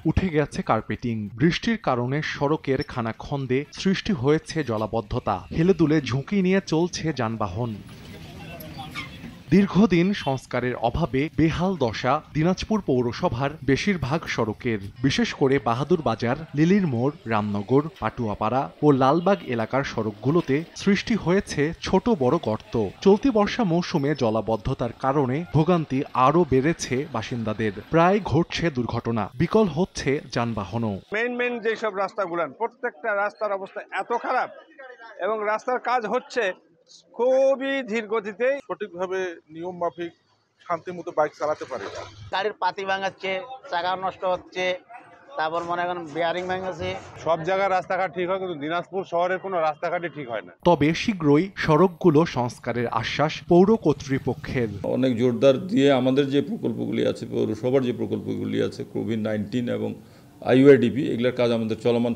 উঠে গেছে কার্পেটিং। বৃষ্টির কারণে সড়কের খানাখন্দে সৃষ্টি হয়েছে জলাবদ্ধতা। হেলেদুলে ঝুঁকি নিয়ে চলছে যানবাহন। দীর্ঘদিন সংস্কারের অভাবে বেহাল দশা দিনাজপুর পৌরসভার বেশিরভাগ সড়কের। বিশেষ করে বাহাদুর বাজার, লিলির মোড়, রামনগর, পাটুয়াপাড়া ও লালবাগ এলাকার সড়কগুলোতে সৃষ্টি হয়েছে ছোট বড় গর্ত। চলতি বর্ষা মৌসুমে জলাবদ্ধতার কারণে ভোগান্তি আরও বেড়েছে বাসিন্দাদের। প্রায় ঘটছে দুর্ঘটনা, বিকল হচ্ছে যানবাহনও। মেইন যেসব রাস্তাগুলো, প্রত্যেকটা রাস্তার অবস্থা এত খারাপ এবং রাস্তার কাজ হচ্ছে খুবই ধীর গতিতে। সঠিকভাবে নিয়ম মাফিক শান্তি মতো বাইক চালাতে পারে না। গাড়ির পাতি ভাঙাচ্ছে, চাকা নষ্ট হচ্ছে, তারপর মনে করেন বেয়ারিং ভাঙাচ্ছে। সব জায়গায় রাস্তাঘাট ঠিক হয়, কিন্তু দিনাজপুর শহরের কোনো রাস্তাঘাটই ঠিক হয় না। তবে শীঘ্রই সড়কগুলো সংস্কারের আশ্বাস পৌর কর্তৃপক্ষের। অনেক জোরদার দিয়ে আমাদের যে প্রকল্পগুলি আছে, পৌরসভার যে প্রকল্পগুলি আছে, কোভিড-19 এবং IUIDP, এগুলোর কাজ আমাদের চলমান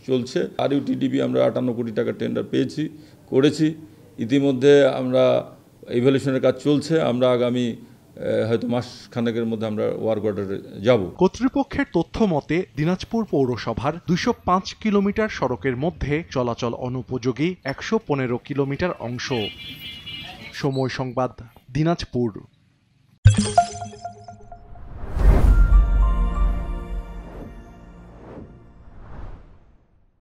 চলছে। RUTDP আমরা 58 কোটি টাকা টেন্ডার করেছি। ইতিমধ্যে আমরা ইভ্যালুয়েশনের কাজ চলছে। আমরা আগামী হয়তো মাস খানেকের মধ্যে আমরা ওয়ার্ক অর্ডারে যাব। কর্তৃপক্ষের তথ্য মতে দিনাজপুর পৌরসভার 205 কিলোমিটার সড়কের মধ্যে চলাচল অনুপযোগী 115 কিলোমিটার অংশ। সময় সংবাদ, দিনাজপুর।